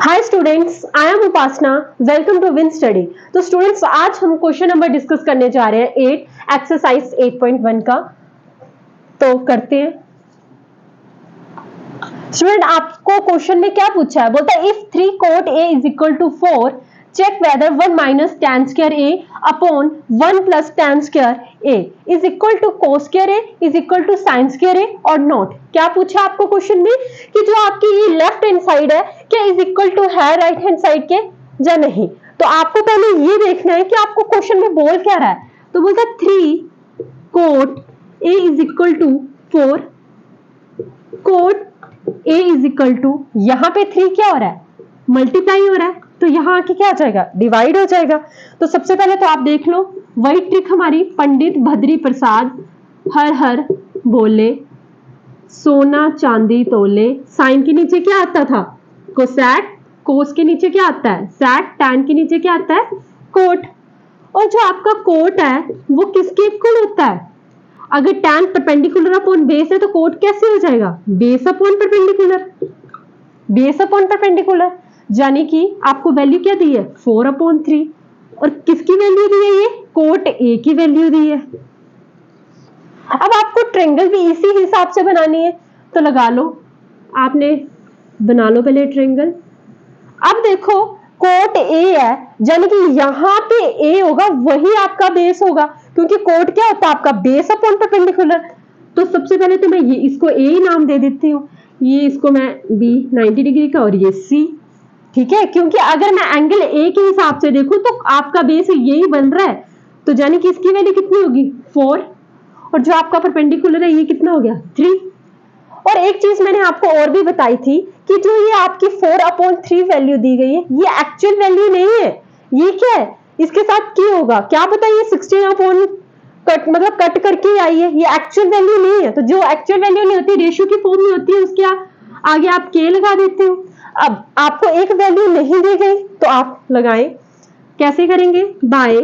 Hi students, I am Upasana. Welcome to win study. तो students, आज हम क्वेश्चन नंबर डिस्कस करने जा रहे हैं 8 एक्सरसाइज 8.1 का। तो करते हैं। स्टूडेंट, आपको क्वेश्चन में क्या पूछा है? बोलता है if 3 cot a is equal to 4, check whether 1 minus tan square a upon 1 plus tan square a is equal to cos square a is equal to sin square a or not. क्या पूछा आपको question में कि जो आपकी ये left hand side है क्या इज इक्वल टू है राइट हैंड साइड के या नहीं। तो आपको पहले ये देखना है कि आपको क्वेश्चन में बोल क्या रहा है। तो बोलता है 3 cot a is equal to 4, cot a is equal to, यहां पे 3 क्या हो रहा है? मल्टीप्लाई हो रहा है, तो यहां आके क्या हो जाएगा? डिवाइड हो जाएगा। तो सबसे पहले तो आप देख लो, वही ट्रिक हमारी पंडित भद्री प्रसाद हर हर बोले सोना चांदी तोले। साइन के नीचे क्या आता था? कोसेक। कोस के नीचे क्या आता है? सेक। टैन के नीचे क्या आता है? कोट। और जो आपका कोट है वो किसके इक्वल होता है? अगर टैन परपेंडिकुलर अपॉन बेस है तो कोट कैसे हो जाएगा? Base upon perpendicular. Base upon perpendicular यानी कि आपको वैल्यू क्या दी है? 4/3। और किसकी वैल्यू दी है? ये कोट ए की वैल्यू दी है। अब आपको ट्रायंगल भी इसी हिसाब से बनानी है, तो लगा लो, आपने बना लो पहले ट्रायंगल। अब देखो, कोट ए है यानी कि यहां पे ए होगा वही आपका बेस होगा, क्योंकि कोट क्या होता है आपका? Base upon perpendicular. तो सबसे पहले तो मैं ये इसको ए ही नाम दे देती हूँ, ये इसको मैं बी 90 डिग्री का और ये सी, ठीक है। क्योंकि अगर मैं एंगल ए के हिसाब से देखूं तो आपका बेस यही बन रहा है, तो यानी कि इसकी वैल्यू कितनी होगी? 4। और जो आपका परपेंडिकुलर है ये कितना हो गया? 3। और एक चीज मैंने आपको और भी बताई थी कि जो ये आपकी 4/3 वैल्यू दी गई है ये एक्चुअल वैल्यू नहीं है। ये क्या है? इसके साथ क्या होगा क्या बताइए? 16 कट मतलब कट करके आई है, ये एक्चुअल वैल्यू नहीं है। तो जो एक्चुअल वैल्यू नहीं होती, रेशियो की फॉर्म में होती है, उसके आगे आप के लगा देते हो। अब आपको एक वैल्यू नहीं दी गई तो आप लगाएं। कैसे करेंगे? By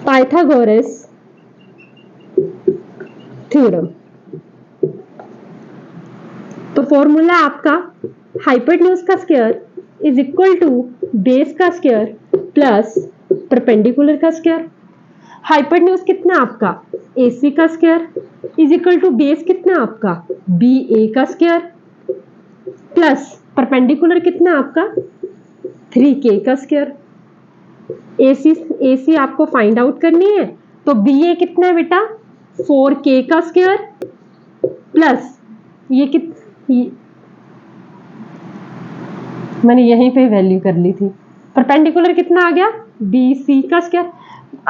Pythagoras theorem. तो फॉर्मूला आपका हाइपोटेन्यूज का square is equal to base का स्क्वायर प्लस परपेंडिकुलर का स्क्वायर। हाइपोटेन्यूज कितना आपका? AC का square is equal to base कितना आपका? BA का स्क्वायर प्लस परपेंडिकुलर कितना आपका? 3K का स्क्वायर। AC आपको फाइंड आउट करनी है, तो BA कितना है बेटा? 4K का स्क्वायर प्लस मैंने यहीं पे वैल्यू कर ली थी। परपेंडिकुलर कितना आ गया? BC का स्क्वायर।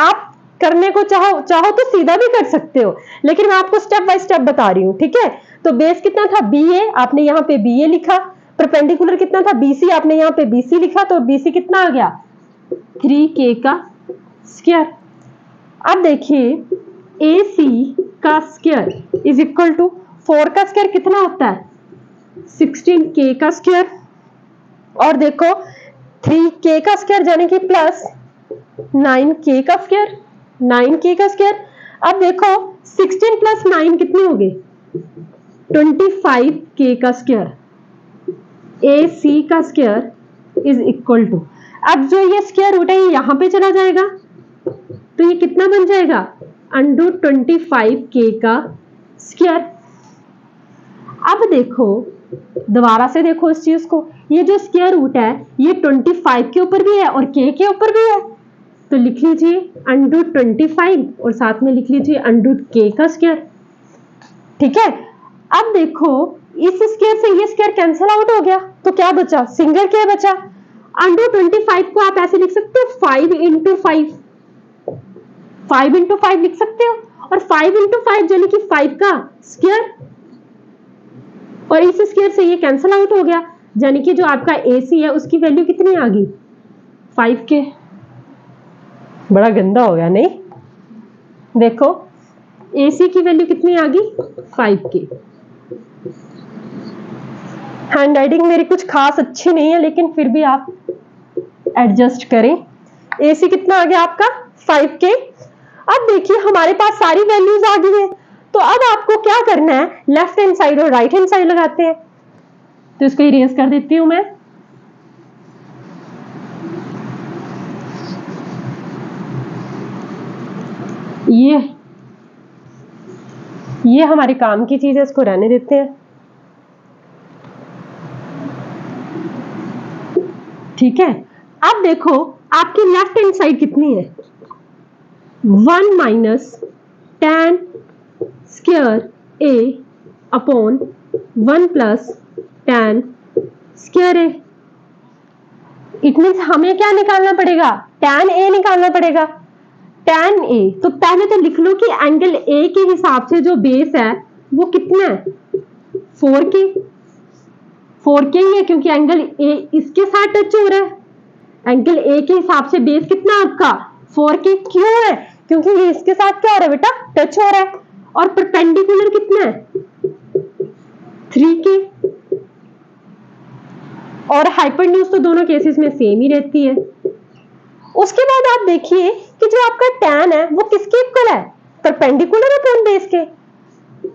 आप करने को चाहो तो सीधा भी कर सकते हो, लेकिन मैं आपको स्टेप बाय स्टेप बता रही हूँ, ठीक है। तो बेस कितना था? BA, आपने यहाँ पे BA लिखा। परपेंडिकुलर कितना था? BC, आपने यहाँ पे BC लिखा। तो BC कितना आ गया? 3K का स्क्वायर। अब देखिए, AC का स्क्वायर इज इक्वल टू 4 का स्क्वायर कितना होता है? 16K का स्क्वायर। और देखो 3K का स्क्वायर यानी कि प्लस 9K का स्क्वायर। 9K का स्क्वायर। अब देखो 16 प्लस 9 कितनी हो गई? 25K का स्क्वायर। AC का स्क्वायर इज इक्वल टू, अब जो ये स्क्वायर रूट है ये यहां पे चला जाएगा, तो ये कितना बन जाएगा? √25K का स्क्वायर। अब देखो, दोबारा से देखो इस चीज को, ये जो स्क्वायर रूट है ये 25 के ऊपर भी है और K के ऊपर भी है, तो लिख लीजिए √25 और साथ में लिख लीजिए √K का स्क्वायर, ठीक है। अब देखो इस स्क्वायर से ये स्क्वायर कैंसिल आउट हो गया, तो क्या बचा? सिंगल K बचा। √25 को आप ऐसे लिख सकते हो 5 × 5, 5 × 5 लिख सकते हो, और 5 × 5 यानी कि 5 का स्क्वायर, और इस स्क्वायर से ये कैंसिल आउट हो गया, यानी कि जो आपका AC है उसकी वैल्यू कितनी आ गई? 5K। बड़ा गंदा हो गया नहीं? देखो AC की वैल्यू कितनी आ गई? 5K। हैंड राइटिंग मेरी कुछ खास अच्छी नहीं है, लेकिन फिर भी आप एडजस्ट करें। AC कितना आ गया आपका? 5K। अब देखिए हमारे पास सारी वैल्यूज आ गई है, तो अब आपको क्या करना है? लेफ्ट हैंड साइड और राइट हैंड साइड लगाते हैं। तो इसको इरेज कर देती हूं मैं। ये हमारे काम की चीज है, इसको रहने देते हैं। ठीक है, अब देखो आपकी लेफ्ट हैंड साइड कितनी है, 1 minus tan square a upon 1 plus tan square a। It means हमें क्या निकालना पड़ेगा, tan a निकालना पड़ेगा। tan a, तो पहले तो लिख लो कि एंगल a के हिसाब से जो बेस है वो कितना है, 4k। 4k ही है क्योंकि एंगल a इसके साथ टच हो रहा है। एंगल a के हिसाब से बेस कितना है आपका, 4k। क्यों है, क्योंकि ये इसके साथ क्या हो रहा है बेटा, टच हो रहा है। और परपेंडिकुलर कितना है, 3k। और हाइपोटेन्यूज तो दोनों केसेस में सेम ही रहती है। उसके बाद आप देखिए कि जो आपका tan है वो किसके इक्वल है, परपेंडिकुलर अपॉन बेस के।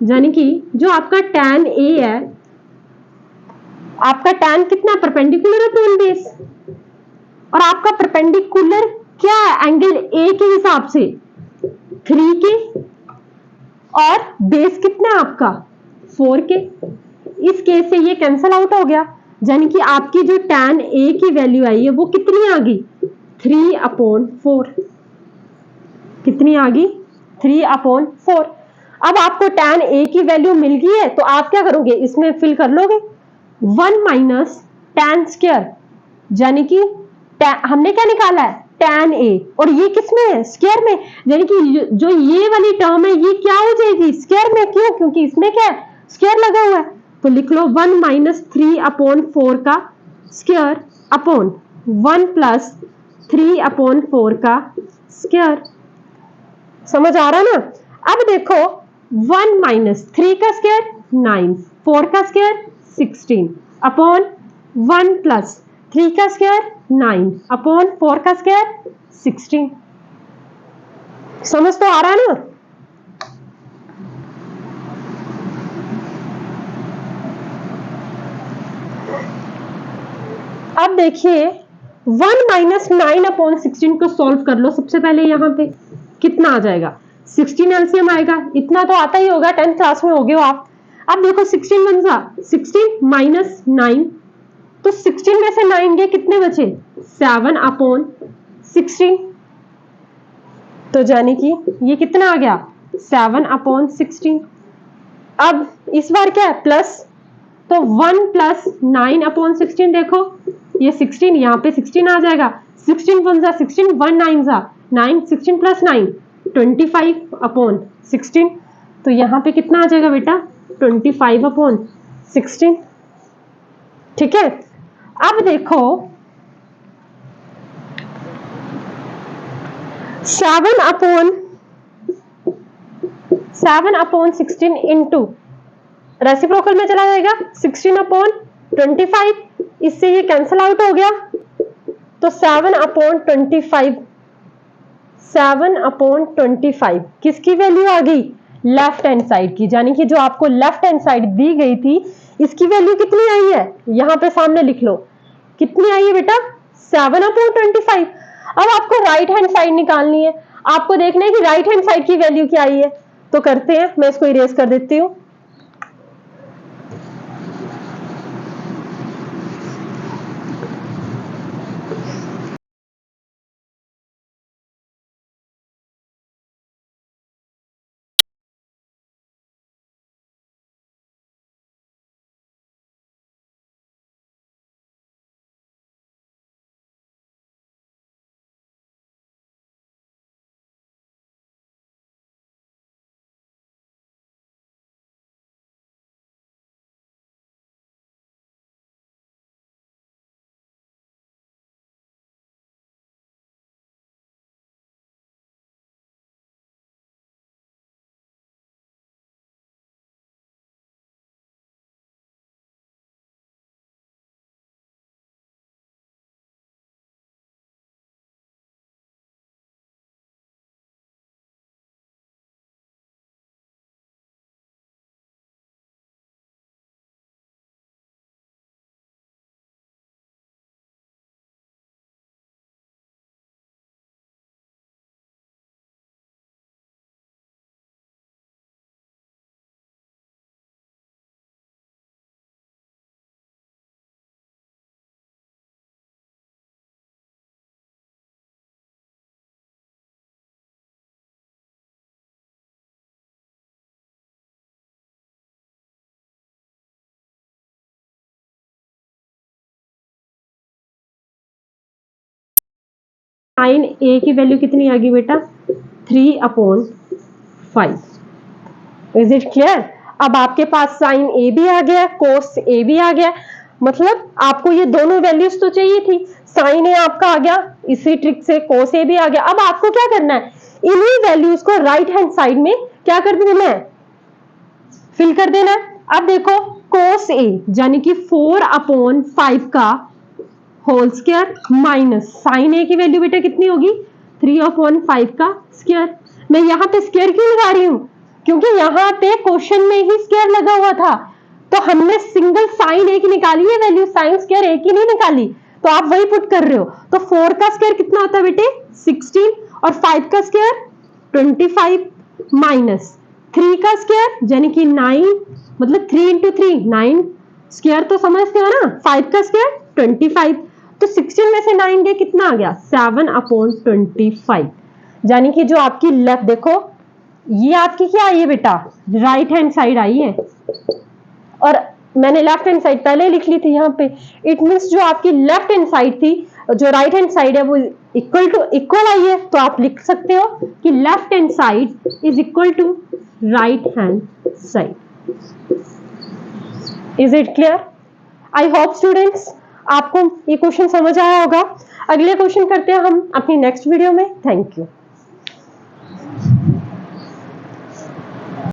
यानी कि जो आपका tan a है, आपका tan कितना, परपेंडिकुलर अपॉन बेस। और आपका परपेंडिकुलर क्या है, एंगल a के हिसाब से 3k। और बेस कितना है आपका, 4k। इस केस से ये कैंसल आउट हो गया, यानी कि आपकी जो tan a की वैल्यू आई है वो कितनी आ गई, 3/4। कितनी आ गई, 3/4। अब आपको tan a की वैल्यू मिल गई है तो आप क्या करोगे, इसमें फिल कर लोगे 1 माइनस tan स्क्वायर, यानी कि हमने क्या निकाला है, tan a, और ये किसमें है, स्क्वायर में। यानी कि जो ये वाली टर्म है ये क्या हो जाएगी, स्क्वायर में। क्यों, क्योंकि इसमें क्या है, स्क्वायर लगा हुआ है। तो लिख लो 1 माइनस 3/4 का स्क्वायर अपॉन 1 प्लस 3/4 का स्क्वायर। समझ आ रहा ना। अब देखो 1 माइनस 3 का स्क्वायर 9, 4 का स्क्वायर 16 अपॉन 1 प्लस 3 का स्क्वायर 9 अपॉन 4 का स्क्वायर 16। समझ तो आ रहा है ना। अब देखिए 1 माइनस 9/16 को सॉल्व कर लो। सबसे पहले यहां पे कितना आ जाएगा, 16 एलसीएम आएगा। इतना तो आता ही होगा, 10th क्लास में हो गए हो आप। अब देखो 16 बन जा 16 माइनस 9, तो 16 में से 9 गए, कितने बचे, 7/16। तो यानी कि ये कितना आ गया, 7/16। अब इस बार क्या है, प्लस, तो 1 प्लस 9/16। देखो ये 16, यहाँ पे 16 आ जाएगा। 16 वन जा 16, 1 9 जा 9, 16 प्लस 9 25/16। तो यहाँ पे कितना आ जाएगा बेटा, 25/16। ठीक है। अब देखो 7/16 इंटू रेसिप्रोकल में चला जाएगा 16/25। इससे ये कैंसल आउट हो गया, तो 7/25, 7/25 किसकी वैल्यू आ गई, लेफ्ट हैंड साइड की। यानी कि जो आपको लेफ्ट हैंड साइड दी गई थी इसकी वैल्यू कितनी आई है, यहां पे सामने लिख लो कितनी आई है बेटा, 7/25। अब आपको राइट हैंड साइड निकालनी है। आपको देखना है कि राइट हैंड साइड की वैल्यू क्या आई है। तो करते हैं, मैं इसको इरेज कर देती हूं। साइन ए की वैल्यू कितनी आ गई बेटा 3/5। Is it clear? अब आपके पास साइन ए भी आ गया, कोस ए भी आ गया, मतलब आपको ये दोनों वैल्यूज तो चाहिए थी। साइन ए आपका आ गया, इसी ट्रिक से कोस ए भी आ गया। अब आपको क्या करना है, इन्हीं वैल्यूज को राइट हैंड साइड में क्या कर देना है, फिल कर देना है। अब देखो कोस ए यानी कि 4/5 का होल स्क्वायर माइनस साइन ए की वैल्यू बेटा कितनी होगी 3/5 का स्क्वायर। मैं यहां पे स्क्वायर क्यों लगा रही हूं, क्योंकि यहां पे क्वेश्चन में ही स्क्वायर लगा हुआ था, तो हमने सिंगल साइन ए की निकाली है वैल्यू, साइन स्क्वायर ए की नहीं निकाली, तो आप वही पुट कर रहे हो। तो 4 का स्क्वायर कितना होता है बेटे 16 और 5 का स्क्वायर 25 माइनस 3 का स्क्वायर यानी कि 9, मतलब 3 इंटू 3 9 स्क्वायर तो समझते हो ना, 5 का स्क्वायर 25, तो 16 में से 9 गया कितना आ गया 7/25, यानी कि जो आपकी लेफ्ट देखो ये आपकी क्या आई है बेटा राइट हैंड साइड आई है, और मैंने लेफ्ट हैंड साइड पहले लिख ली थी यहाँ पे। इट मींस जो आपकी लेफ्ट हैंड साइड थी, जो राइट हैंड साइड है वो इक्वल आई है, तो आप लिख सकते हो कि left hand side is equal to right hand side. Is it clear? I hope students आपको ये क्वेश्चन समझ आया होगा। अगले क्वेश्चन करते हैं हम अपनी नेक्स्ट वीडियो में। Thank you.